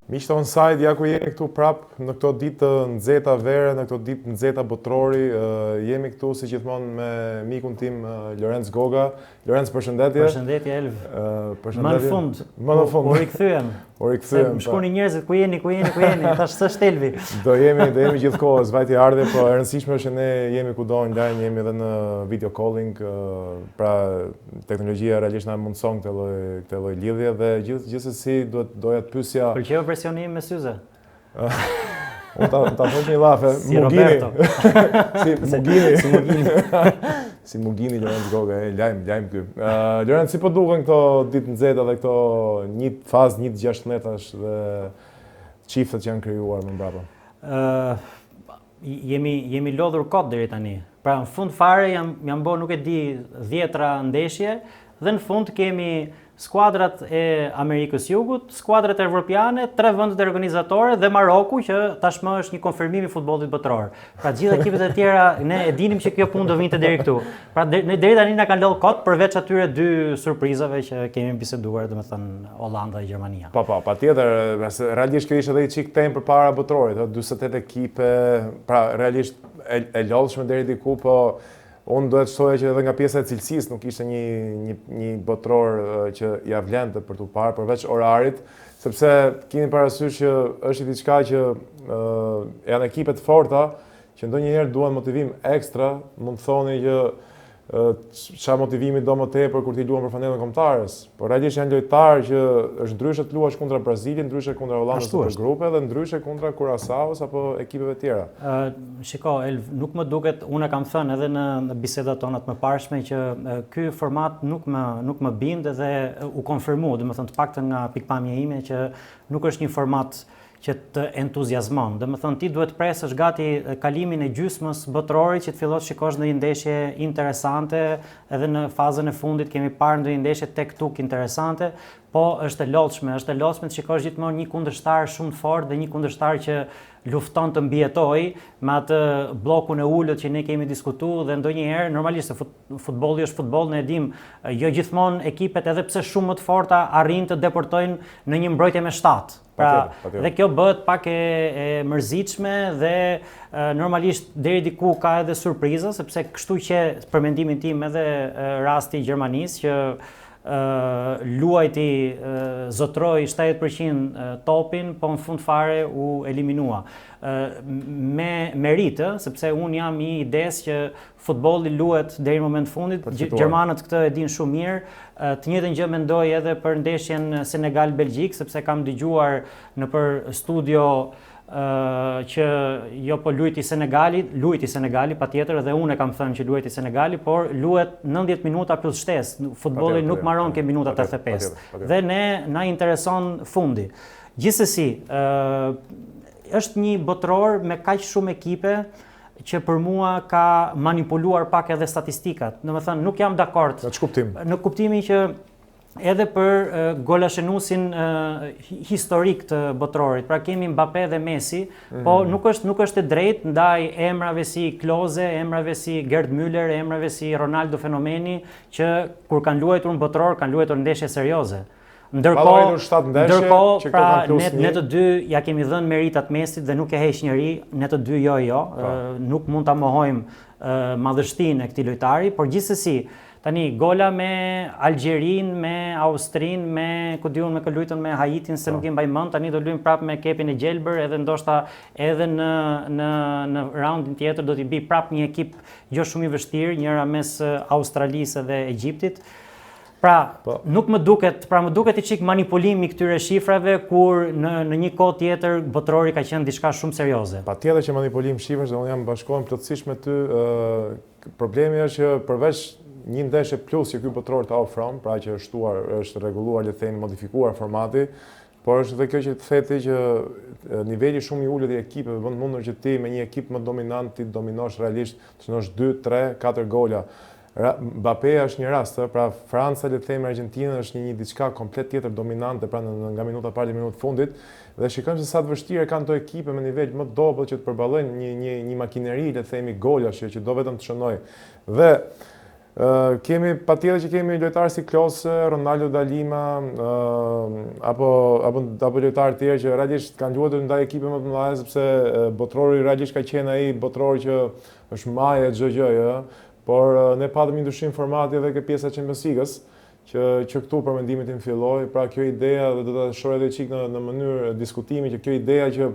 Miqtë Onside, ja ku jemi këtu prap në këto ditë të nxehta vere, në këto ditë të nxehta botërori, jemi këtu si gjithmonë me mikun tim Lorenz Goga. Lorenz, përshëndetje. Përshëndetje Elv. Përshëndetje. Më në fund. U rikthyem. Më shkoni njerëzit ku jeni, tash s'është Elvi. Do jemi gjithkohë zvajti ardhe, po e rëndësishme është që ne jemi kudo online, jemi edhe në video calling, pra teknologjia realisht na mundson këtë lloj lidhje dhe gjithsesi doja të pyesja. Pëlqeu versioni im me syze. Unë ta thosh një lafe, si Roberto. Si Mugini. Si Mugini Lorenz Goga, lajm ky. Lorenz, si po duken këto ditë nxehta dhe këto një fazë 1/16 dhe çiftet që janë krijuar më mbrapa? Jemi lodhur kot deri tani. Pra në fund fare jam bë nuk e di 10 ndeshje dhe në fund kemi skuadrat e Amerikës Jugut, skuadrat evropiane, 3 vendet organizatore dhe Maroku që tashmë është një konfirmim i futbollit botëror. Pra gjithë ekipet e tjera ne e dinim që kjo punë do vinte deri këtu. Pra deri tani na kanë lodhur kot përveç atyre 2 surprizave që kemi biseduar, domethënë Hollanda dhe Gjermania. Patjetër, realisht kjo ishte edhe i çik tem përpara botërorit, 48 ekipe, pra realisht e lodhshme deri diku, po unë duhet thoja që edhe nga pjesa e cilësisë nuk ishte një botëror që ja vlente për t'u parë përveç orarit, sepse keni parasysh që është diçka që janë ekipe të forta që ndonjëherë duan motivim ekstra, mund të thoni që çfarë motivimi do më tepër kur ti luan për fanelën kombëtares. Por realisht janë lojtarë që është ndryshe të luash kundra Brazilin, ndryshe kundra Hollandës për grupe dhe ndryshe kundra Curaçaos apo ekipeve tjera. Shiko, Elv, nuk më duket, unë kam thënë edhe në bisedat tona të mëparshme që ky format nuk më bind dhe u konfirmu, domethënë të paktën nga pikpamja ime që nuk është një format që të entuziazmon. Domethënë ti duhet presësh gati kalimin e gjysmës botërorit që të fillosh shikosh ndonjë ndeshje interesante, edhe në fazën e fundit kemi parë ndonjë ndeshje tek tuk interesante, po është e lodhshme të shikosh gjithmonë një kundërshtar shumë të fortë dhe një kundërshtar që lufton të mbijetojë me atë bllokun e ulët që ne kemi diskutuar dhe ndonjëherë normalisht futbolli është futboll, ne e dim, jo gjithmonë ekipet edhe pse shumë më të forta arrin të deportojnë në një mbrojtje me 7. Pra, dhe kjo bëhet pak e mërzitshme dhe normalisht deri diku ka edhe surpriza, sepse kështu që për mendimin tim edhe rasti i Gjermanisë që luajti zotroi 70% topin, po në fund fare u eliminua. Me meritë, sepse unë jam i idesë që futbolli luhet deri në moment fundit, gjermanët këtë e din shumë mirë, të njëjtën gjë mendoj edhe për ndeshjen Senegal-Belgjik, sepse kam dëgjuar nëpër studio që jo po luajti Senegali patjetër dhe unë kam thënë që luajti Senegali, por luhet 90 minuta plus shtesë. Futbolli nuk mbaron ke minutat 85. Dhe na intereson fundi. Gjithsesi, është një botëror me kaq shumë ekipe që për mua ka manipuluar pak edhe statistikat. Domethënë nuk jam dakord. Në ç'kuptim? Në kuptimin që edhe për golashenusin historik të botërorit. Pra kemi Mbappé dhe Messi, po nuk është e drejtë ndaj emrave si Klose, emrave si Gerd Müller, emrave si Ronaldo Fenomeni, që kur kanë luajtur në botëror, kanë luajtur ndeshje serioze. Ndërkohë, pra ne të dy ja kemi dhënë meritat Messit dhe nuk e heq njëri, ne të dy jo, nuk mund ta mohojmë madhështinë e këtij lojtari, por gjithsesi tani gola me Algjerin, me Austrin, me me lujtën me Haitin, se nuk i mbaj mend, tani do luajmë prapë me Kepin e Gjelbër, edhe ndoshta edhe në raundin tjetër do t'i bi prapë një ekip jo shumë i vështirë, njëra mes Australisë dhe Egjiptit. Pra, më duket i çik manipulimi këtyre shifrave kur në një kohë tjetër botërori ka qenë diçka shumë serioze. Patjetër që manipulim shifrash dhe unë jam bashkohem plotësisht me ty. Problemi është që përveç një ndeshje plus që ky botëror ta ofron, pra që është rregulluar, le të thënë, modifikuar formati, por është edhe kjo që theti që niveli shumë i ulët i ekipeve bën mundur që ti me një ekip më dominant ti dominosh realisht, të shnosh 2, 3, 4 gola. Mbappé është një rast, pra Franca, le të themi, Argentinë është një diçka komplet tjetër dominante pra nga minuta parë deri minutë fundit dhe shikojmë se sa të vështirë kanë këto ekipe me nivel më dobët që të përballojnë një makineri, le të themi, golash që do vetëm të shënojë. Dhe Kemi patjetër që kemi lojtarë si Klose, Ronaldo da Lima, apo lojtarë të tjerë që realisht kanë luajtur ndaj ekipe më të mëdha sepse botrori realisht ka qenë ai botror që është maja çdo gjë, por ne patëm një ndryshim formati edhe ke pjesa e Champions League-s që këtu për mendimin tim filloi, pra kjo ideja dhe do ta shoh edhe çik në mënyrë diskutimi që kjo ideja që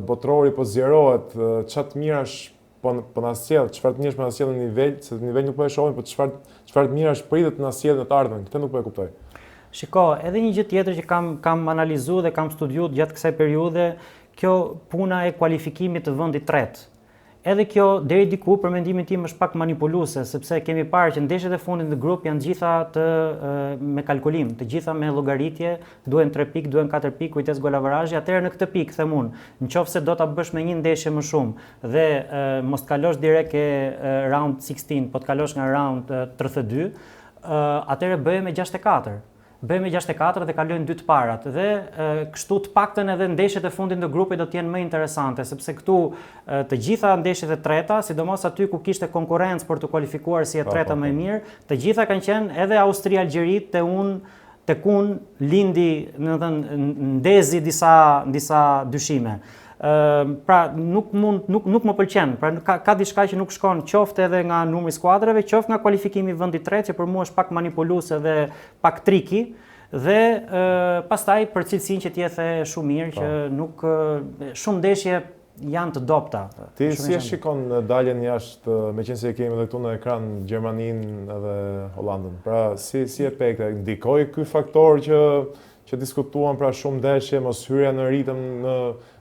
botrori po zjerohet, çat mirash po na sjell, çfarë të mirësh po na sjell në nivel, se në nivel nuk po e shohim, po çfarë të mirash pritet të na sjell në të ardhmen. Këtë nuk po e kuptoj. Shiko, edhe një gjë tjetër që kam analizuar dhe kam studiuar gjatë kësaj periudhe, kjo puna e kualifikimit të vendit tret. Edhe kjo deri diku për mendimin tim është pak manipuluese, sepse kemi parë që ndeshjet e fundit në grup janë gjitha me kalkulim, të gjitha me llogaritje, duhen 3 pikë, duhen 4 pikë, kujdes golavarazhi, atëherë në këtë pikë them unë, nëse do ta bësh me një ndeshje më shumë dhe mos të kalosh direkt ke round 16, po të kalosh nga round 32, atëherë bëhe me 64. Bëjmë 64 dhe kalojnë 2 të parat dhe kështu të paktën edhe ndeshjet e fundit në grupit do të jenë më interesante, sepse këtu të gjitha ndeshjet e treta, sidomos aty ku kishte konkurrencë për të kualifikuar si e treta më e mirë, të gjitha kanë qenë edhe Austria Algjerit tek unë lindi, ndezi disa dyshime. Pra nuk më pëlqen, pra ka diçka që nuk shkon qoftë edhe nga numri i skuadrave, qoftë nga kualifikimi i vendit tret, që për mua është pak manipuluese dhe pak triki, dhe pastaj për cilësinë që t'jethe shumë mirë, që nuk shumë ndeshje janë të dobta. Ti si e shikon daljen jashtë, meqense kemi edhe këtu në ekran Gjermaninë edhe Hollandën. Pra si e pekte, ndikoi ky faktor që diskutuan, pra shumë ndeshje, mos hyrja në ritëm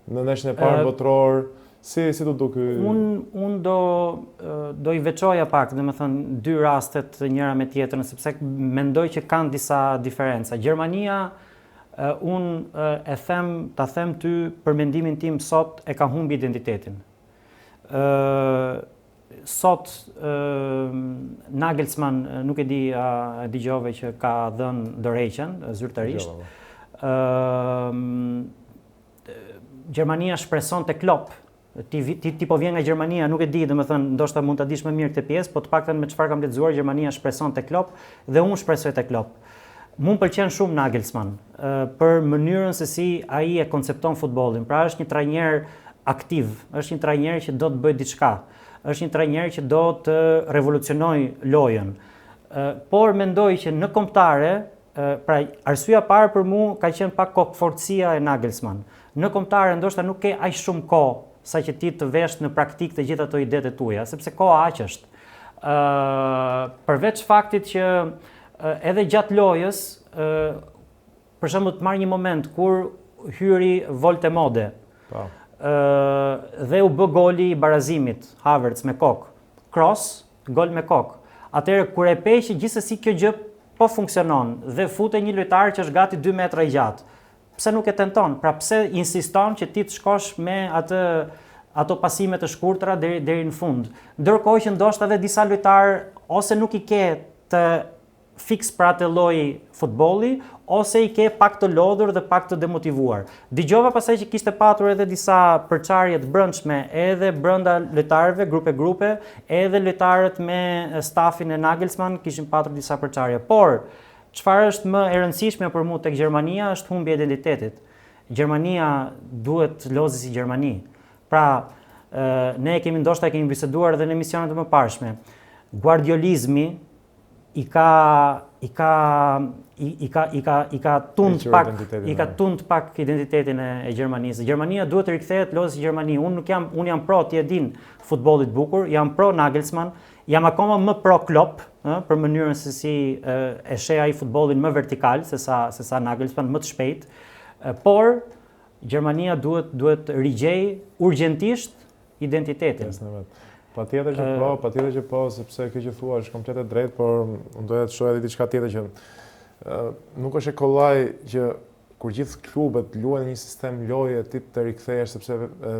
në ndeshjen e parë botror, si do duk ky? Unë do i veçoja pak, domethënë dy rastet njëra me tjetrën, sepse mendoj që kanë disa diferenca. Gjermania, unë ta them ty për mendimin tim sot e ka humbi identitetin. Sot Nagelsmann, nuk e di a dëgjove që ka dhënë dorëheqjen zyrtarisht. Gjermania shpreson te Klopp. Ti po vjen nga Gjermania, nuk e di, domethënë ndoshta mund ta dish më mirë këtë pjesë, po të paktën me çfarë kam lexuar, Gjermania shpreson te Klopp dhe unë shpresoj te Klopp. Mu pëlqen shumë Nagelsmann për mënyrën se si ai e koncepton futbollin. Pra është një trajner aktiv, është një trajner që do të bëjë diçka, është një trajner që do të revolucionojë lojën. Por mendoj që në kombëtare, pra arsyeja parë për mua ka qenë pak kokëfortësia e Nagelsmann. Në kombëtare ndoshta nuk ke aq shumë kohë sa që ti të vesh në praktik të gjitha ato idetë tuaja, sepse koha aq është. Përveç faktit që edhe gjatë lojës, për shembull të marr një moment kur hyri Voltemode, dhe u bë goli i barazimit, Havertz me kokë, cross, gol me kokë. Atëherë kur e pe që gjithsesi kjo gjë po funksionon dhe fute një lojtar që është gati 2 metra i gjatë, pse nuk e tenton? Pra pse insiston që ti të shkosh me ato pasime të shkurtra deri në fund? Ndërkohë që ndoshta edhe disa lojtarë ose nuk i ke të fiks për atë lloj futbolli, ose i ke pak të lodhur dhe pak të demotivuar. Dëgjova pastaj që kishte patur edhe disa përçarje të brendshme, edhe brenda lojtarëve, grupe, edhe lojtarët me stafin e Nagelsmann kishin patur disa përçarje. Por çfarë është më e rëndësishme për mua tek Gjermania është humbja e identitetit. Gjermania duhet lozi si Gjermani. Pra, ne ndoshta kemi biseduar edhe në emisionet e mëparshme. Guardiolizmi i ka tund pak identitetin e Gjermanisë. Gjermania duhet të rikthehet lozi si Gjermani. Unë jam pro, ti e din, futbollit bukur, jam pro Nagelsmann, jam akoma më pro Klopp, për mënyrën se si e sheh ai futbollin më vertikal se sa Nagelsmann, më të shpejt. Por Gjermania duhet rigjej urgjentisht identitetin. Patjetër që po, sepse kjo që thua është komplet e drejtë, por unë doja të shoh edhe diçka tjetër që nuk është e kollaj që kur gjithë klubet luajnë një sistem loje ti të rikthehesh, sepse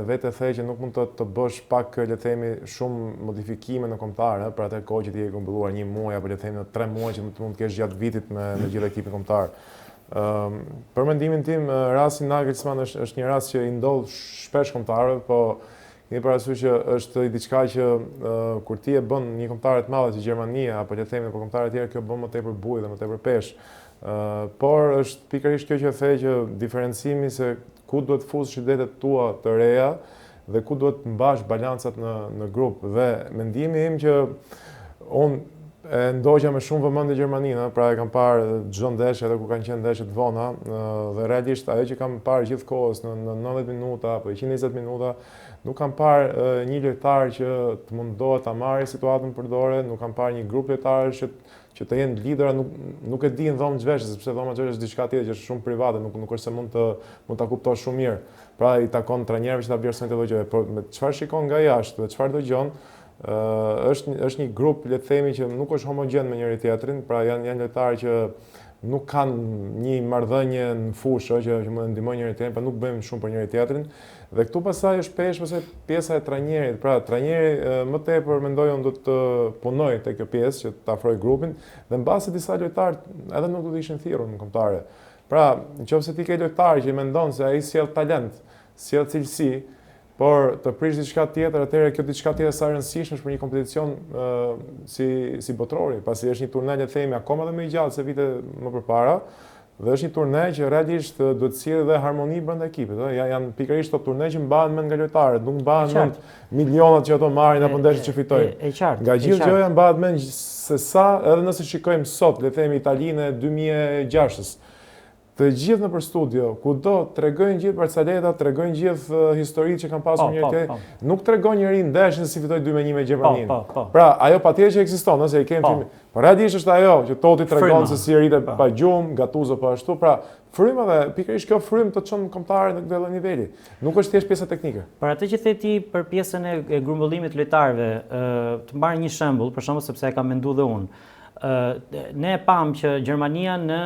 vetë the që nuk mund të bësh pak, le të themi, shumë modifikime në kombëtar, për atë kohë që ti e ke mbulluar 1 muaj apo le të themi 3 muaj që mund të kesh gjatë vitit me gjithë ekipin kombëtar. Për mendimin tim, rasti Nagelsmann është një rast që i ndodh shpesh kombëtarëve, po keni parasysh që është diçka që kur ti e bën një kombëtare të madhe si Gjermania apo le të themi në kombëtare të tjera, kjo bën më tepër bujë dhe më tepër peshë. Por është pikërisht kjo që the që diferencimi se ku duhet fusësh idetet tua të reja dhe ku duhet mbash balancat në grup. Dhe mendimi im që unë e ndoqja me shumë vëmendje Gjermaninë, pra e kam parë çdo ndeshje edhe ku kanë qenë ndeshje të vona dhe realisht ajo që kam parë gjithkohës në 90 minuta apo 120 minuta, nuk kam parë një lojtar që të mundohet ta marrë situatën përdore, nuk kam parë një grup lojtarësh që të jenë lidera, nuk e dinë dhomë xhveshës, sepse dhoma xhveshës është diçka tjetër që është shumë private, nuk është se mund ta kuptosh shumë mirë. Pra i takon trajnerëve që ta vlerësojnë këtë gjë, por me çfarë shikon nga jashtë dhe çfarë dëgjon, është një grup, le të themi, që nuk është homogjen me njëri tjetrin, pra janë lojtarë që nuk kanë një marrëdhënie në fushë që mund të ndihmojnë njëri tjetrin, pra nuk bëjmë shumë për njëri tjetrin. Dhe këtu pastaj është pastaj pjesa e trajnerit. Pra trajneri më tepër mendoj unë do të punojë te kjo pjesë që të afrojë grupin dhe mbasi disa lojtarë edhe nuk do të ishin thirrur në kombëtare. Pra, nëse ti ke lojtar që mendon se ai sjell talent, sjell cilësi, por të prish diçka tjetër, atëherë kjo diçka tjetër sa e rëndësishme është për një kompeticion si botrori, pasi është një turne le të themi akoma dhe më i gjallë se vite më përpara. Dhe është një turne që realisht duhet sjellë dhe harmoni brenda ekipit. Janë pikërisht ato turne që mbahen mend nga lojtarët, nuk mbahen mend milionat që ato marrin apo ndeshjet që fitojnë. Nga gjithë gjëja mbahet mend se sa, edhe nëse shikojmë sot, le të themi Italinë e 2006-s, të gjithë nëpër studio, kudo tregojnë gjithë Barceleta, tregojnë gjithë historitë që kanë pasur njëri tjetrin, nuk tregon njëri ndeshjen si fitoi 2-1 me Gjermaninë. Pra, ajo patjetër që ekziston, nëse e kemi filmin. Por realisht është ajo që Totti tregon se si rritet pa gjumë, Gattuso po ashtu. Pra, fryma dhe pikërisht kjo frymë të çon kombëtarët në këtë niveli. Nuk është thjesht pjesa teknike. Për atë që the ti për pjesën e grumbullimit lojtarëve, të marr një shembull, për shembull sepse e kam menduar dhe unë. Ne pam që Gjermania në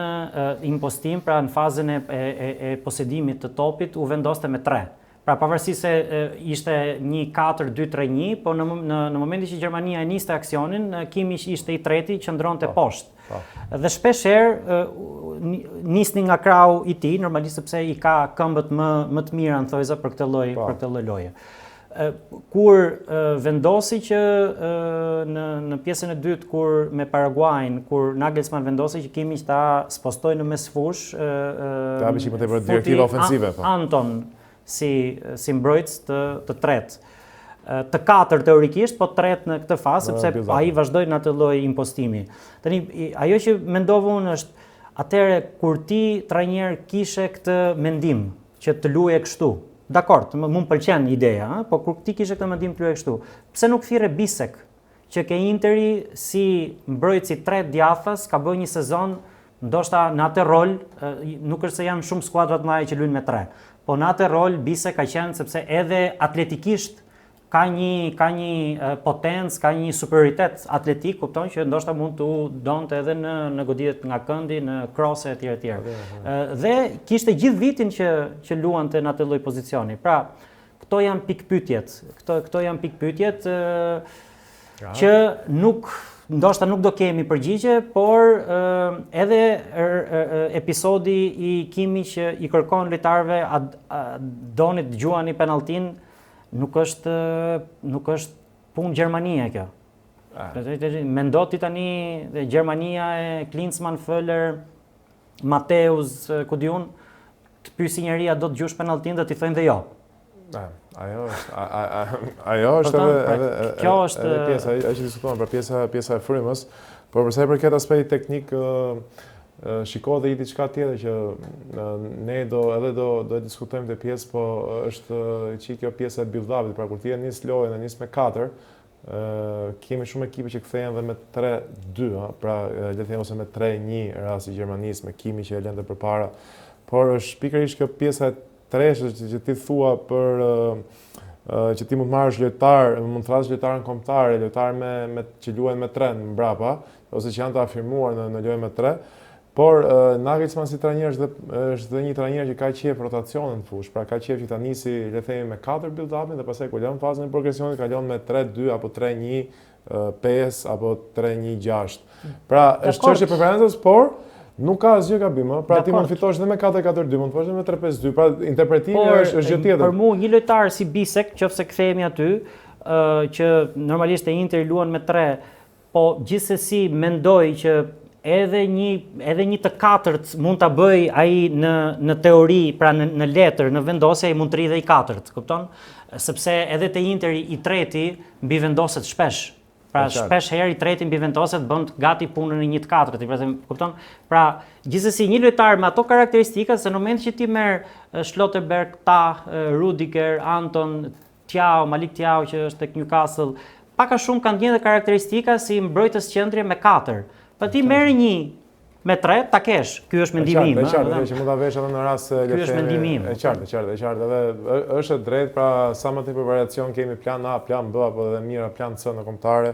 impostim, pra në fazën e posedimit të topit, u vendoste me 3. Pra pavarësisht se ishte një 4-2-3-1, po në momentin që Gjermania e niste aksionin, Kimmich ishte i treti që ndronte poshtë. Dhe shpeshherë nisni nga krau i tij, normalisht sepse i ka këmbët më të mira në thojza për këtë lloj loje. Kur vendosi që në pjesën e dytë kur me Paraguajin, kur Nagelsmann vendosi që Kimmich ta spostoi në mesfush, ta bëj më tepër direktiva ofensive, po. Anton si mbrojtës të tretë. Të katër teorikisht, po tretë në këtë fazë, sepse ai vazhdoi në atë lloj impostimi. Tani ajo që mendova unë është atëherë kur ti trajner kishe këtë mendim që të luaje kështu. Dakor, më pëlqen ideja, po kur ti kishe këtë mendim të luaje kështu, pse nuk thirrë Bisek, që ke Interi si mbrojtës i tretë djathtas, ka bërë një sezon ndoshta në atë rol, nuk është se janë shumë skuadra të mëdha që luajnë me 3, po në atë rol Bisek ka qenë sepse edhe atletikisht ka një potencë, ka një superioritet atletik, kupton që ndoshta mund të donte edhe në goditjet nga këndi, në krose etj. Dhe kishte gjithë vitin që luante në atë lloj pozicioni. Pra, këto janë pikpyetjet. Këto janë pikpyetjet që ndoshta nuk do kemi përgjigje, por edhe episodi i Kimmich që i kërkon lojtarëve a doni të dëgjuani penalltin, nuk është punë Gjermania kjo. Mendo ti tani Gjermania e Klinsmann, Föller, Mateus, ku di unë, të pyesi njeri a do të dëgjosh penalltin dhe ti thënë dhe jo. Ajo është edhe pjesa që diskutuam, pra pjesa e frymës, por përsa i përket aspektit teknik, shiko dhe i diçka tjetër që ne do e diskutojmë të pjesë, po është që kjo pjesë e build-upit, pra kur ti e nis lojën e nis me 4, kemi shumë ekipe që kthehen dhe me 3-2, pra le të themi ose me 3-1 rasti i Gjermanisë me Kimmich që e lënë përpara, por është pikërisht kjo pjesa e treshë që ti thua për që ti mund marrësh lojtar, mund të thrasësh lojtarën kombëtar, lojtar që luajnë me 3 mbrapa, ose që janë të afirmuar në lojë me 3. Por Nagelsmann si trajner është dhe një trajner që ka qef rotacionin në fushë, pra ka qef që ta nisi le të themi me 4 build-upin dhe pastaj kur lën fazën e progresionit ka lënë me 3-2 apo 3-1-5 apo 3-1-6. Pra është çështje preferencës, por Nuk ka asgjë gabim, pra ti mund fitosh edhe me 4-4-2, mund të fosh edhe me 3-5-2, pra interpretimi është gjë tjetër. Për mua një lojtar si Bisek, nëse kthehemi aty, që normalisht e Inter luan me 3, po gjithsesi mendoj që edhe një të katërt mund ta bëj ai në teori, pra në letër, në vendosje ai mund të rri dhe i katërt, kupton? Sepse edhe te Interi i treti mbi vendoset shpesh. Pra shpesh herë i treti mbi vendoset bën gati punën e një të katërt, kupton? Pra gjithsesi një lojtar me ato karakteristika, se në moment që ti merr Schlotterberg, Rudiger, Anton, Thiaw, Malik Thiaw që është tek Newcastle, pak a shumë kanë gjithë karakteristika si mbrojtës qendrje me 4. Pa ti merr një me 3 ta kesh. Ky është mendimi im. Është qartë që mund ta vesh edhe në rast se ky është mendimi im. Është qartë. Edhe është drejt, pra sa më tepër variacion kemi plan A, plan B apo edhe mira plan C në kombëtare,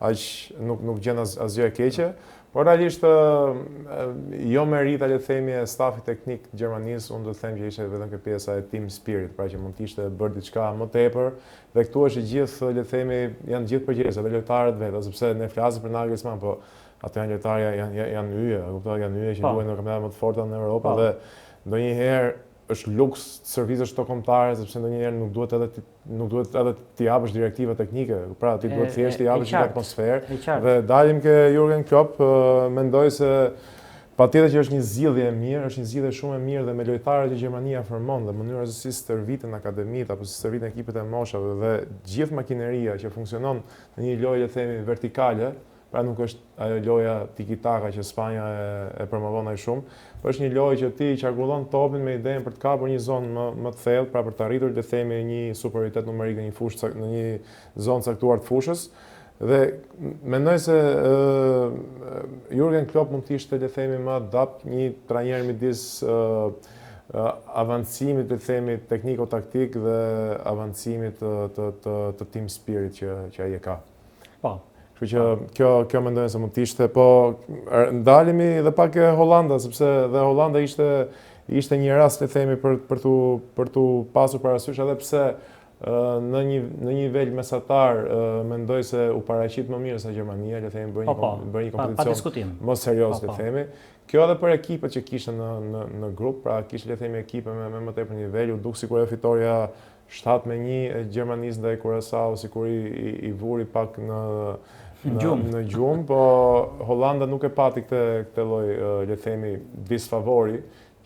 aq nuk gjen asgjë e keqe. Por realisht jo merita le të themi e stafit teknik të Gjermanisë, unë do të them që ishte vetëm kjo pjesa e team spirit, pra që mund të ishte bërë diçka më tepër, dhe këtu është gjithë le të themi janë gjithë përgjegjës, edhe lojtarët vetë, sepse ne flasim për Nagelsmann, po ato janë lojtarë janë yje, janë yje që luajnë në kampionate më të forta në Europë dhe ndonjëherë është luks të servisesh këto kombëtare, sepse ndonjëherë nuk duhet edhe të japësh direktiva teknike, pra ti duhet thjesht të japësh një atmosferë. Dhe dalim ke Jurgen Klopp, mendoj se patjetër që është një zgjidhje e mirë, është një zgjidhje shumë e mirë dhe me lojtarët që Gjermania formon dhe mënyra se si stërviten akademitë apo si stërviten ekipet e moshave dhe gjithë makineria që funksionon në një lojë le të themi vertikale. Pra nuk është ajo loja tiki-taka që Spanja e promovon ai shumë, por është një lojë që ti qarkullon topin me idenë për të kapur një zonë më të thellë, pra për të arritur le të themi një superioritet numerik në një fushë në një zonë caktuar të fushës. Dhe mendoj se Jurgen Klopp mund të ishte le të themi më adapt një trajner midis avancimit le të themi tekniko-taktik dhe avancimit të team spirit që ai e ka. Po. Kështu që kjo mendoj se mund të ishte, po ndalemi edhe pak e Holanda, sepse dhe Holanda ishte një rast le të themi për tu pasur parasysh, edhe pse në një nivel mesatar mendoj se u paraqit më mirë se Gjermania, le të themi bërë një kompeticion më serioz le të themi. Kjo edhe për ekipet që kishte në grup, pra kishte le të themi ekipe me më tepër nivel, u duk sikur e fitoria 7-1 e Gjermanisë ndaj Kurasao, sikur i vuri pak në gjumë, po Holanda nuk e pati këtë lloj le të themi disfavori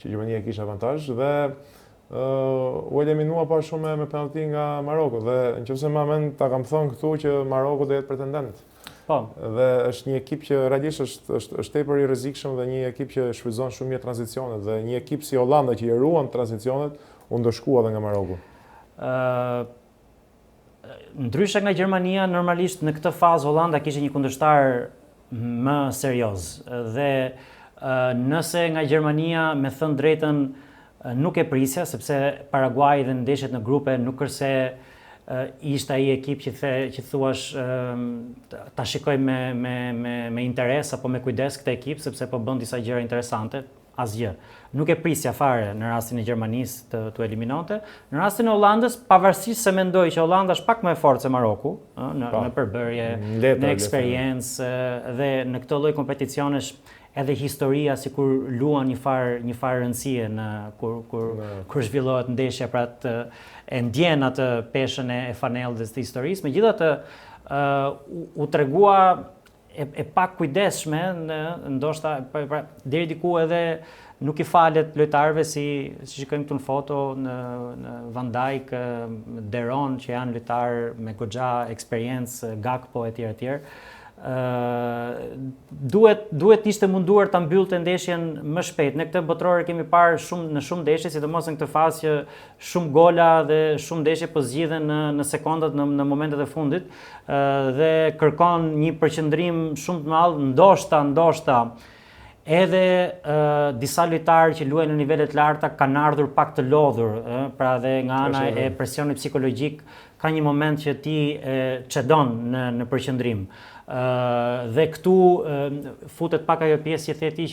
që Gjermania kishte avantazh dhe u eliminua pa shumë me penalti nga Maroku dhe nëse më mend ta kam thënë këtu që Maroku do jetë pretendent. Po. Dhe është një ekip që realisht është tepër i rrezikshëm dhe një ekip që shfrytëzon shumë mirë tranzicionet dhe një ekip si Holanda që i ruan tranzicionet u ndoshkua edhe nga Maroku. Ndryshe nga Gjermania, normalisht në këtë fazë Holanda kishte një kundërshtar më serioz dhe nëse nga Gjermania me thënë drejtën nuk e prisja, sepse Paraguay dhe ndeshjet në grupe nuk kërse ishte ai ekip që thuash ta shikoj me interes apo me kujdes këtë ekip, sepse po bën disa gjëra interesante. Asgjë. Nuk e prisja fare në rastin e Gjermanisë të eliminonte. Në rastin e Hollandës, pavarësisht se mendoj që Hollanda është pak më e fortë se Maroku, në përbërje, në eksperiencë dhe në këtë lloj kompeticionesh edhe historia sikur luan një farë rëndësie kur zhvillohet ndeshja, pra e ndjen atë peshën e fanellës të historisë. Megjithatë, u tregua e pak kujdesshme, ndoshta deri diku edhe nuk i falet lojtarëve si shikojmë këtu në foto në Van Dijk, Deron që janë lojtarë me goxha eksperiencë, Gakpo etj. Duhet ishte munduar ta mbyllte ndeshjen më shpejt. Ne këtë botërore kemi parë në shumë ndeshje, sidomos në këtë fazë që shumë gola dhe shumë ndeshje po zgjidhen në sekondat në momentet e fundit dhe kërkon një përqendrim shumë të madh, ndoshta edhe disa lojtarë që luajnë në nivele të larta kanë ardhur pak të lodhur, pra dhe nga ana e presionit psikologjik ka një moment që ti çedon në përqendrim. Dhe këtu futet pak ajo pjesë që the ti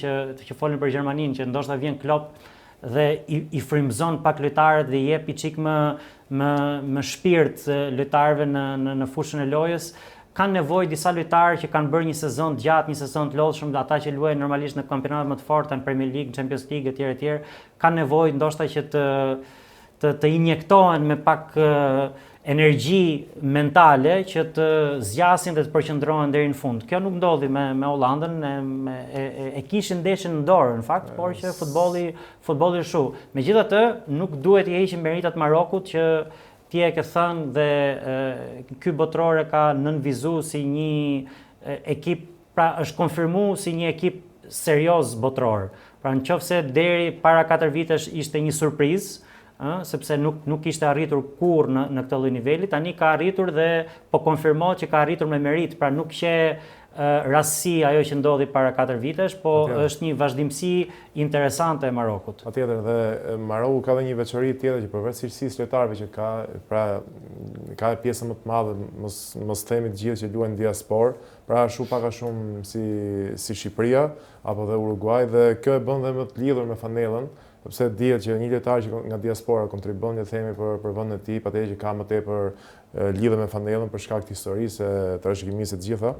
që folën për Gjermaninë, që ndoshta vjen Klopp dhe i frymëzon pak lojtarët dhe i jep i çik më shpirt lojtarëve në fushën e lojës, kanë nevojë disa lojtarë që kanë bërë një sezon të gjatë, një sezon të lodhshëm, ata që luajnë normalisht në kampionatet më të forta, në Premier League, në Champions League etj, kanë nevojë ndoshta që të injektohen me pak energji mentale që të zgjasin dhe të përqendrohen deri në fund. Kjo nuk ndodhi me Hollandën, e kishin ndeshjen në dorë në fakt, por që futbolli shu. Megjithatë, nuk duhet i heqim meritat Marokut që ti e ke thënë dhe ky botror e ka nënvizu si një ekip, pra është konfirmu si një ekip serioz botror. Pra nëse deri para 4 vitesh ishte një surprizë, sepse nuk ishte arritur kurrë në këtë lloj niveli, tani ka arritur dhe po konfirmohet që ka arritur me merit, pra nuk që rastësi ajo që ndodhi para 4 vitesh, po është një vazhdimsi interesante e Marokut. Patjetër, dhe Maroku ka dhe një veçori tjetër që përveç cilësisë lojtarëve që ka, pra ka pjesë më të madhe, mos themi të gjithë që luajnë diaspor, pra pak a shumë si Shqipëria apo dhe Uruguay, dhe kjo e bën dhe më të lidhur me fanellën, sepse dihet që një lojtar që nga diaspora kontribon, le të themi, për vendin e tij, patjetër që ka më tepër lidhje me fanellën për shkak të historisë, trashëgimisë të gjitha.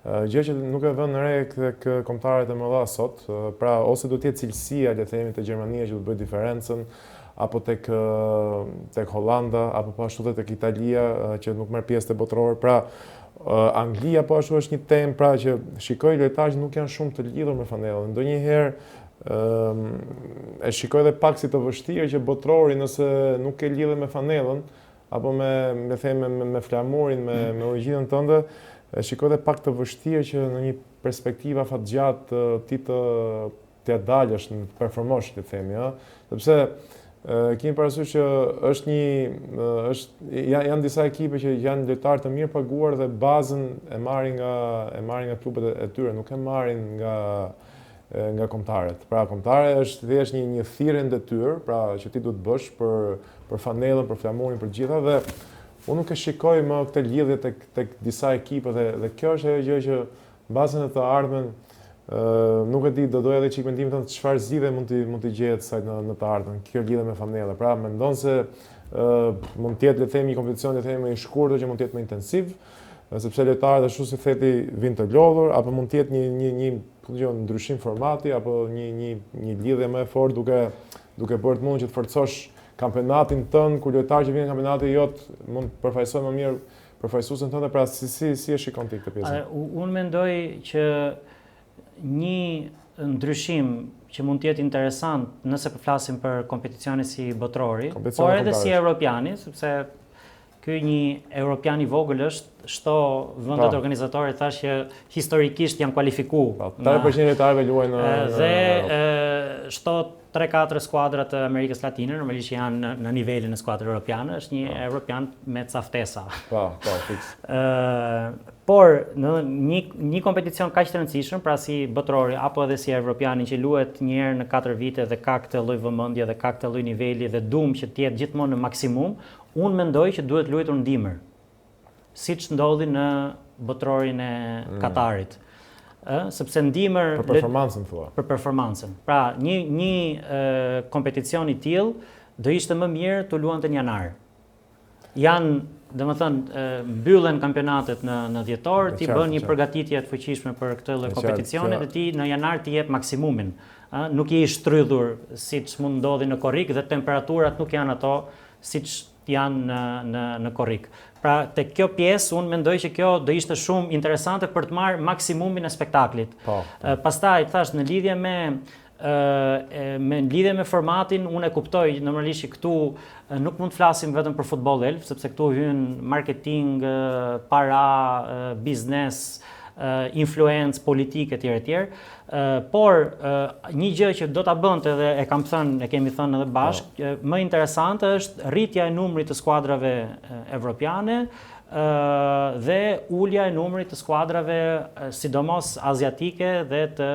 Gjë që nuk e vënë në re tek kombëtarët e mëdha sot, pra ose do të jetë cilësia, le të themi, te Gjermania që do të bëjë diferencën, apo tek Hollanda, apo po ashtu edhe tek Italia që nuk merr pjesë te botror. Pra Anglia po ashtu është një temë, pra që shikoj lojtarë që nuk janë shumë të lidhur me fanellën. Ndonjëherë e shikoj dhe pak si të vështirë që botrori nëse nuk e lidhe me fanellën apo me flamurin, me origjinën tënde, e shikoj dhe pak të vështirë që në një perspektivë afatgjatë ti të dalësh në performosh, le të themi, sepse kemi parasysh që janë disa ekipe që janë lojtarë të mirë paguar dhe bazën e marrin nga klubet e tyre, nuk e marrin nga kombëtarët. Pra kombëtarët është thjesht një thirrje detyrë, pra që ti duhet bësh për fanellën, për flamurin, për gjitha, dhe unë nuk e shikoj më këtë lidhje tek disa ekipe, dhe kjo është ajo gjë që bazën e të ardhmen, nuk e di, do doja edhe çik mendimin tënd çfarë zgjidhje mund të gjehet saj në të ardhmen, kjo lidhje me fanellën. Pra mendon se mund të jetë, le të themi, një kompeticion, le të themi, i shkurtër që mund të jetë më intensiv, sepse lojtarët ashtu si theti vinë të lodhur, apo mund të jetë një ndryshim formati, apo një lidhje më e fortë duke bërë të mundun që të forcosh kampionatin tënd, kur lojtarë që vinë në kampionatin jot mund të përfaqësojnë më mirë përfaqësuesin tënd, pra si e shikon ti këtë pjesë? Unë mendoj që një ndryshim që mund të jetë interesant nëse përflasim për kompeticione si botrori, por edhe si europiani, sepse ky një europian i vogël është, shto vendet organizatore thash që historikisht janë kualifikuar. 80% lojtarëve luajnë dhe shto 3-4 skuadra të Amerikës Latine, normalisht janë në nivelin e skuadrës europiane, është një europian me ca ftesa. Fiks. Por në një kompeticion kaq të rëndësishëm, pra si botrori apo edhe si europiani që luhet një herë në 4 vite dhe ka këtë lloj vëmendje dhe ka këtë lloj niveli dhe duam që të jetë gjithmonë në maksimum, unë mendoj që duhet luajtur ndimër, siç ndodhi në botrorin e Katarit. Sepse ndimër për performancën thua. Për performancën. Pra, një kompeticion i tillë do ishte më mirë të luante në janar. Janë, domethënë, mbyllen kampionatet në dhjetor, ti bën një përgatitje të fuqishme për këtë lloj kompeticione dhe ti në janar ti jep maksimumin. Nuk je i shtrydhur siç mund ndodhi në korrik dhe temperaturat nuk janë ato siç janë në korrik. Pra, te kjo pjesë, unë mendoj që kjo do ishte shumë interesante për të marrë maksimumin e spektaklit. Pastaj, thash, në lidhje me formatin, unë e kuptoj normalisht që këtu nuk mund të flasim vetëm për futboll elf, sepse këtu hyn marketing, para, biznes, influencë politike etj. Por një gjë që do ta bënte dhe e kemi thënë edhe bashkë, më interesante është rritja e numrit të skuadrave evropiane dhe ulja e numrit të skuadrave sidomos aziatike dhe të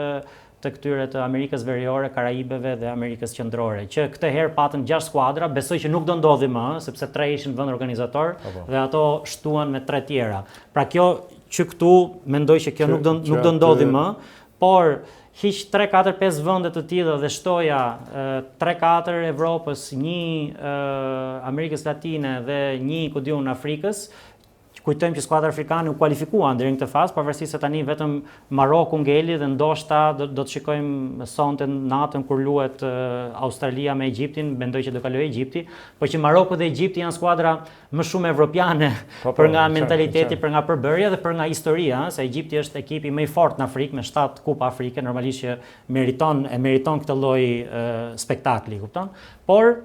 këtyre të Amerikës Veriore, Karaibeve dhe Amerikës Qendrore, që këtë herë patën 6 skuadra, besoj që nuk do ndodhi më, sepse 3 ishin vend organizator dhe ato shtuan me 3 tjera. Pra kjo që këtu mendoj që kjo nuk do ndodhi më, por hiq 3-4-5 vende të tilla dhe shtoja 3-4 Evropës, 1 Amerikës Latine dhe 1 Afrikës, kujtojmë që skuadra afrikane u kualifikuan deri në këtë fazë, pavarësisht se tani vetëm Maroku ngeli dhe ndoshta do të shikojmë sonte natën kur luhet Australia me Egjiptin, mendoj që do kalojë Egjipti, por që Maroku dhe Egjipti janë skuadra më shumë evropiane për nga mentaliteti, për nga përbërja dhe për nga historia, se Egjipti është ekipi më i fortë në Afrikë me 7 kupa afrike, normalisht që meriton këtë lloj spektakli, kupton? Por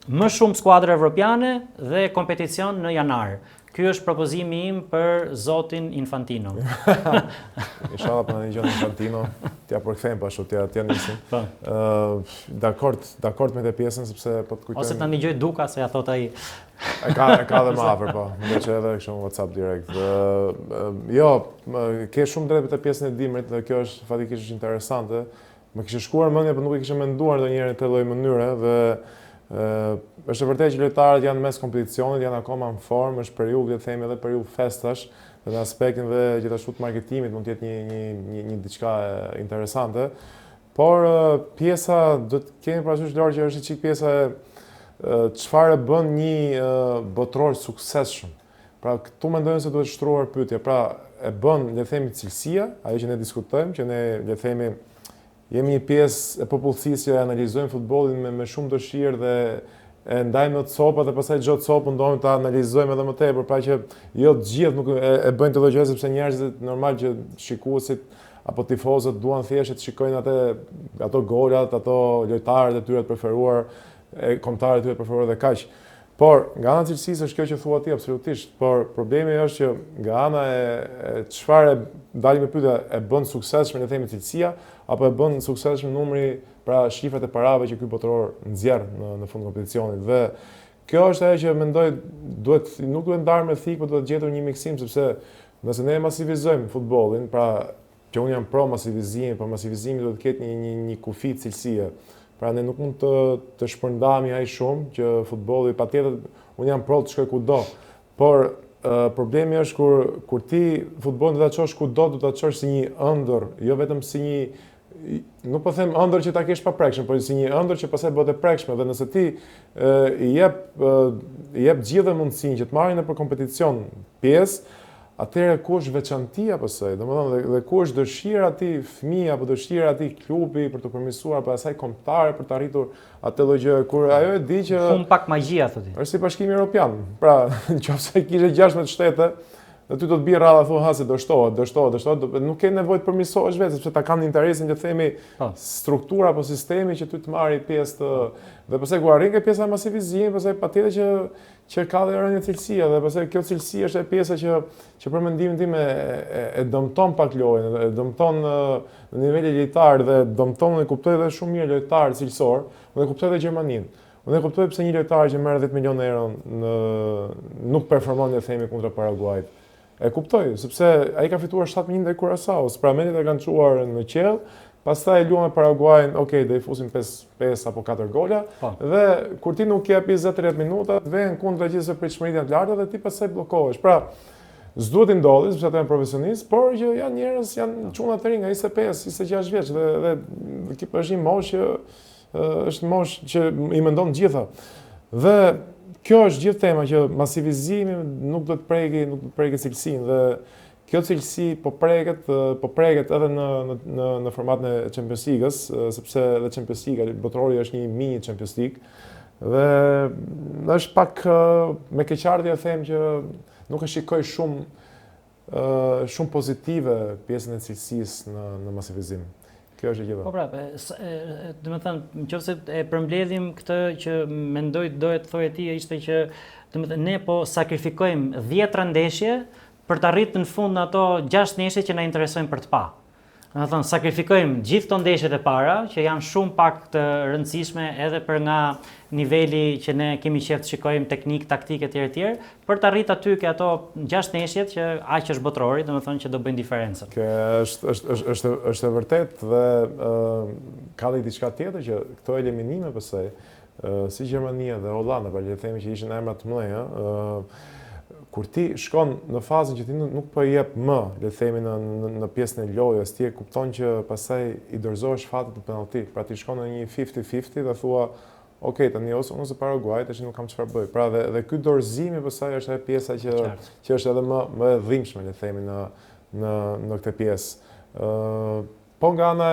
më shumë skuadra evropiane dhe kompeticion në janar. Ky është propozimi im për zotin Infantino. Inshallah për në një Infantino, t'ja përkthejmë pashtu, t'ja nisim. Dakord me të pjesën, sepse po të kujtojmë... Ose të ndigjoj Duka, se ja thot ai. E ka dhe më afër, po. Më që edhe kështu në WhatsApp direkt. Jo, ke shumë drejt për të pjesën e dimrit, dhe kjo është fatikisht interesante. Më kishte shkuar mendja, por nuk e kisha menduar ndonjëherë në këtë lloj mënyre dhe është e vërtetë që lojtarët janë mes kompeticionit, janë akoma në formë, është periudhë, le të themi edhe periudhë festash, dhe në aspektin dhe gjithashtu të marketimit mund të jetë një diçka interesante. Por pjesa do të kemi parasysh Lori që është çik pjesa çfarë bën një botror suksesshëm. Pra këtu mendojmë se duhet shtruar pyetja, pra e bën le të themi cilësia, ajo që ne diskutojmë, që ne le të themi jemi një pjesë e popullsisë që analizojmë futbollin me shumë dëshirë dhe e ndajmë në copa dhe pastaj çdo copë mundohemi ta analizojmë edhe më tepër, pra që jo të gjithë nuk e bëjnë të lloj gjë sepse njerëzit normal që shikuesit apo tifozët duan thjesht të shikojnë ato golat, ato lojtarët e tyre të preferuar, kombëtarët e tyre të preferuar dhe kaq. Por nga ana e cilësisë është kjo që thua ti absolutisht, por problemi është që nga ana e çfarë dalim me pyetja e bën suksesshëm le të themi cilësia apo e bën suksesshëm numri, pra shifrat e parave që ky botror nxjerr në fund kompeticionit. Dhe kjo është ajo që mendoj nuk duhet ndarë me thikë, por duhet gjetur një miksim, sepse nëse ne masivizojmë futbollin, pra që unë jam pro masivizimi, por masivizimi duhet të ketë një kufi cilësie. Pra ne nuk mund të shpërndami aq shumë që futbolli patjetër unë jam pro të shkoj kudo. Por problemi është kur ti futbollin do ta çosh kudo, do ta çosh si një ëndër, jo vetëm si një, nuk po them ëndër që ta kesh pa prekshëm, por si një ëndër që pastaj bëhet e prekshme, dhe nëse ti i jep gjithë mundësinë që të marrin nëpër kompeticion pjesë, atëherë ku është veçantia pastaj, domethënë dhe ku është dëshira e atij fëmijë apo dëshira e atij klubi për të përmirësuar për asaj kombëtare për të arritur atë lloj gjë, kur ajo e di që pak magjia thotë. Është si Bashkimi Evropian. Pra, nëse kishe 16 shtete, dhe ty do të bie rradha thua hase do shtohet, nuk ke nevojë të përmirësohesh vetë sepse ta kanë interesin që themi struktura apo sistemi që ty të marrë pjesë të, dhe pastaj ku arrin ke pjesa e masivizimit, pastaj patjetër që ka dhe rënje cilësia, dhe pastaj kjo cilësi është e pjesa që për mendimin tim e dëmton pak lojën, e dëmton në nivel lojtar dhe dëmton dhe kuptoj edhe shumë mirë lojtar cilësor, dhe kuptoj edhe Gjermaninë. Unë e kuptoj pse një lojtar që merr 10 milionë euro nuk performon le të themi kundra Paraguayt. E kuptoj, sepse ai ka fituar 7-1 ndaj Curaçaos, pra mendjet e kanë çuar në qell, pastaj luan me Paraguayn, okay, do i fusin 5 apo 4 gola, dhe kur ti nuk jep 20-30 minuta, vjen kundra gjithsesi pritshmëritë të larta dhe ti pastaj bllokohesh. Pra, s'duhet i ndodhi, sepse ata janë profesionistë, por që janë njerëz, janë çuna të rinj, nga 25-26 vjeç dhe është një moshë është moshë që i mendon gjitha. Dhe kjo është gjithë tema që masivizimi nuk do të preki cilësinë, dhe kjo cilësi po preket edhe në formatin e Champions League-s, sepse edhe Champions League, botrori është një mini Champions League, dhe është pak me keqardhje them që nuk e shikoj shumë pozitive pjesën e cilësisë në masivizim. Kjo është e gjitha. Po pra, domethënë, nëse e përmbledhim këtë që mendoj dohet thoje ti ishte që domethënë ne po sakrifikojmë 10 ndeshje për të arritur në fund ato 6 ndeshje që na interesojnë për të pa. Domethënë sakrifikojmë gjithë këto ndeshjet e para që janë shumë pak të rëndësishme edhe për nga niveli që ne kemi qejf të shikojmë teknik, taktik etj. Për të arritur aty ke ato 6 ndeshjet që aq është botrori, domethënë që do bëjnë diferencën. Është e vërtetë dhe ka dhe diçka tjetër që këto eliminime pastaj si Gjermania dhe Hollanda, pra le të themi që ishin emra të mëdhenj, kur ti shkon në fazën që ti nuk po jep më, le të themi në pjesën e lojës, ti e kupton që pastaj i dorëzohesh fatit në penallti, pra ti shkon në një 50-50 dhe thua, okej, tani ose unë se Paraguay, tash nuk kam çfarë bëj. Pra dhe ky dorëzimi pastaj është ajo pjesa që është edhe më e dhimbshme, le të themi në këtë pjesë. Po nga ana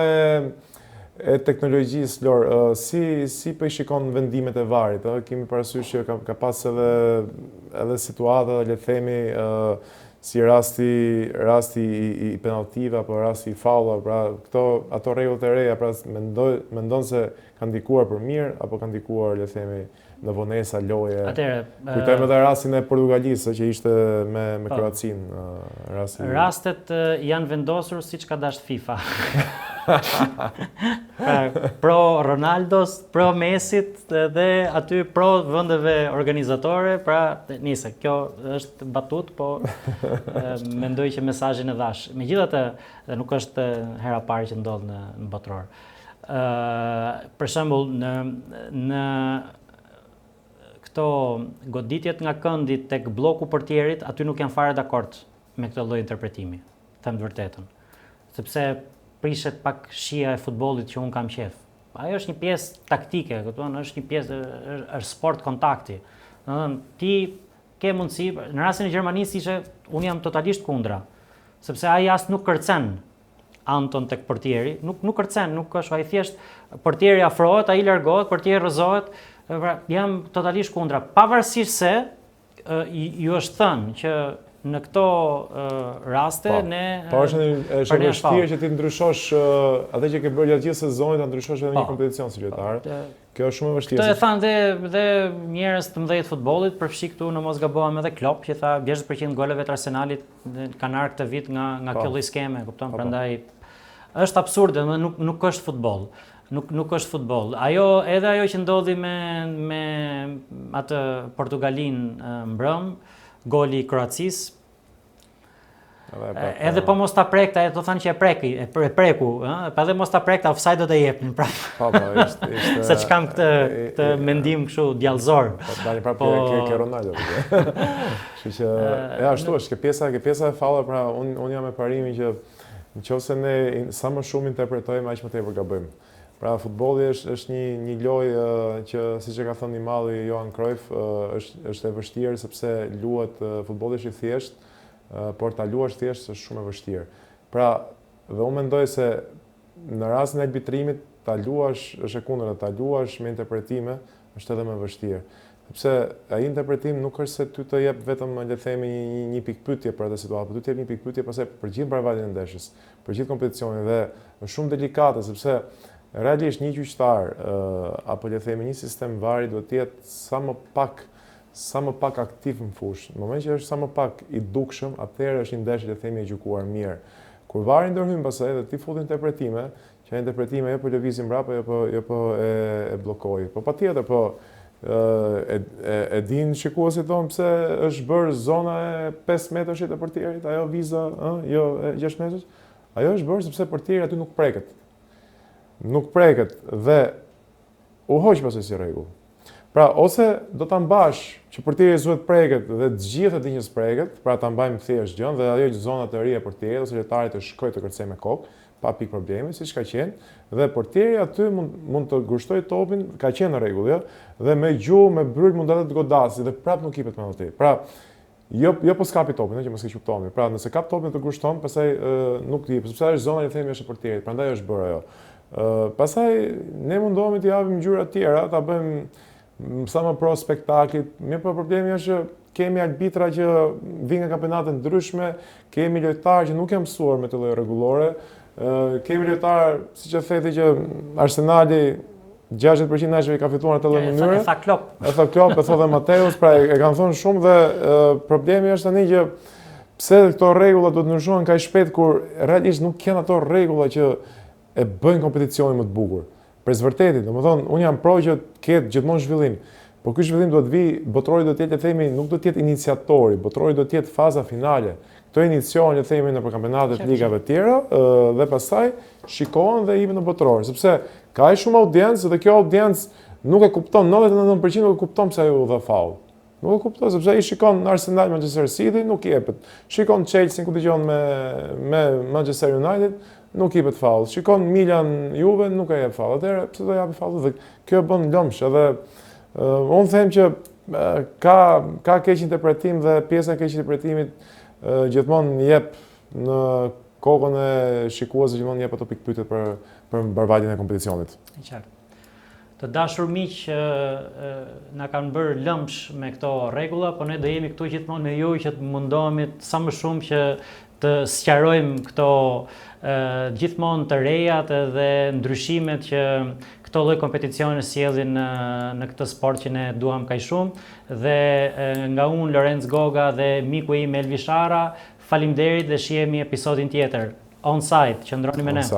e teknologjisë, Lor, si po i shikon vendimet e VAR-it, kemi parasysh që ka pas edhe situata, le të themi, si rasti i penaltive apo rasti i faulla, pra ato rregullat e reja, pra mendon se kanë ndikuar për mirë apo kanë ndikuar, le të themi, në vonesa loje. Kujtojmë edhe rastin e Portugalisë që ishte me Kroacinë. Rastet janë vendosur siç ka dashur FIFA. Pro Ronaldos, pro Messit dhe aty pro vendeve organizatore, pra nise, kjo është batut, po mendoj që mesazhin e dhash. Megjithatë, nuk është hera e parë që ndodh në botror. Për shembull, në këto goditjet nga këndi tek bloku portierit, aty nuk janë fare dakord me këtë lloj interpretimi, them të vërtetën. Sepse prishet pak shija e futbollit që un kam qef. Ajo është një pjesë taktike, kupton, është një pjesë është sport kontakti. Domethënë ti ke mundësi, në rastin e Gjermanisë ishte un jam totalisht kundra, sepse ai as nuk kërcen Anton tek portieri, nuk kërcen, nuk është ai thjesht portieri afrohet, ai largohet, portieri rrëzohet. Jam totalisht kundra, pavarësisht se ju është thënë që në këto raste ne është vështirë që ti ndryshosh atë që ke bërë gjatë gjithë sezonit, ta ndryshosh edhe një kompeticion si lojtar. Kjo është shumë e vështirë. Këtë e thanë dhe njerëz të mëdhenj të futbollit, përfshi këtu në mos gabohem edhe Klopp, që tha 60% goleve të Arsenalit kanë ardhur këtë vit nga kjo lloj skeme, kupton? Prandaj është absurde, nuk është futboll. Nuk është futboll. Edhe ajo që ndodhi me atë Portugalinë mbrëm, goli i Kroacisë. Edhe po mos ta prekta, do thënë që e preku, pa edhe mos ta prekta, offside do të jepnin prapë. Se që kam këtë mendim kështu djallëzor. Dani prapë ke Ronaldo. Kështu që ashtu është, ke pjesa e faullave, pra unë jam me parimin që nëse ne sa më shumë interpretojmë, aq më tepër gabojmë. Pra futbolli është një lojë që, siç e ka thënë i malli Johan Cruyff, është e vështirë sepse luhet futbolli është i thjeshtë, por ta luash thjesht është shumë e vështirë. Pra, dhe unë mendoj se në rastin e arbitrimit ta luash është e kundërta, ta luash me interpretime është edhe më vështirë. Sepse ai interpretim nuk është se ty të jep vetëm, le të themi, një pikpyetje për atë situatë, por ty të jep një pikpyetje pastaj për gjithë mbarvajtjen e ndeshjes, për gjithë kompeticionin, dhe është shumë delikate sepse realisht një gjyqtar apo le të themi një sistem vari duhet të jetë sa më pak aktiv në fushë. Në moment që është sa më pak i dukshëm, atëherë është një ndeshje le të themi e gjykuar mirë. Kur vari ndërhyn pastaj dhe ti fut interpretime, që interpretime jo po lëvizin mbrapa, jo po e bllokoj. Po patjetër, po e din shikuesit tonë pse është bërë zona e 5 metrësh e portierit, ajo viza, jo e 6 metrësh. Ajo është bërë sepse portieri aty nuk preket. Nuk preket dhe u hoq pasoj si rregull. Pra, ose do ta mbash që portieri zuhet preket dhe të gjithë e dinë që s'preket, pra ta mbajmë thjesht gjën dhe ajo zona të ri e portierit ose lojtari të shkojë të kërcejë me kokë, pa pikë problemi, siç ka qenë, dhe portieri aty mund të ngushtojë topin, ka qenë në rregull, jo, dhe me gjuhë, me bryl mund të godasi dhe prapë nuk hipet penalti. Pra, jo po skapi topin, që mos e kuptoni. Pra, nëse kap topin të ngushton, pastaj nuk hipet, sepse ajo zona i themi është e portierit, prandaj është bërë ajo. Pastaj ne mundohemi të japim ngjyra të tjera, ta bëjmë sa më pro spektaklit. Mirë, po problemi është që kemi arbitra që vinë nga kampionate ndryshme, kemi lojtarë që nuk janë mësuar me të lloj rregullore, kemi lojtarë, siç e theti, që Arsenali 60% e nashve i ka fituar në të lloj mënyre. E tha Klopp, e thotë Mateus, pra e kanë thonë shumë dhe problemi është tani që pse këto rregulla do të ndryshohen kaq shpejt kur realisht nuk kanë ato rregulla që e bëjnë kompeticionin më të bukur. Për vërtetin, domethënë, unë jam pro që ketë gjithmonë zhvillim, por ky zhvillim duhet vi, botrori do të jetë, le të themi, nuk do të jetë iniciatori, botrori do të jetë faza finale. Këto iniciojnë, le të themi, në kampionatet ligave të tjera dhe pastaj shikohen dhe hipen në botror, sepse ka aq shumë audiencë dhe kjo audiencë nuk e kupton, 99% nuk e kupton pse ajo u dha faull. Nuk e kupton sepse ai shikon Arsenal, Manchester City, nuk i jepet. Shikon Chelsea ku dëgjon me Manchester United, nuk i jepet faull. Shikon Milan Juve nuk e jep faull. Atëherë pse do japi faull? Dhe kjo bën lëmsh edhe unë them që ka keq interpretim dhe pjesa e keq interpretimit gjithmonë jep në kokën e shikuesve, gjithmonë jep ato pikë pyetje për mbarvajtjen e kompeticionit. E qartë. Të dashur miq, na kanë bërë lëmsh me këto rregulla, po ne do jemi këtu gjithmonë me ju që të mundohemi sa më shumë që të sqarojmë këto gjithmonë të rejat dhe ndryshimet që këto lloj kompeticione sjellin në këtë sport që ne duam kaq shumë dhe nga unë Lorenz Goga dhe miku im Elvi Shara, faleminderit dhe shihemi episodin tjetër. On site, qëndroni me ne.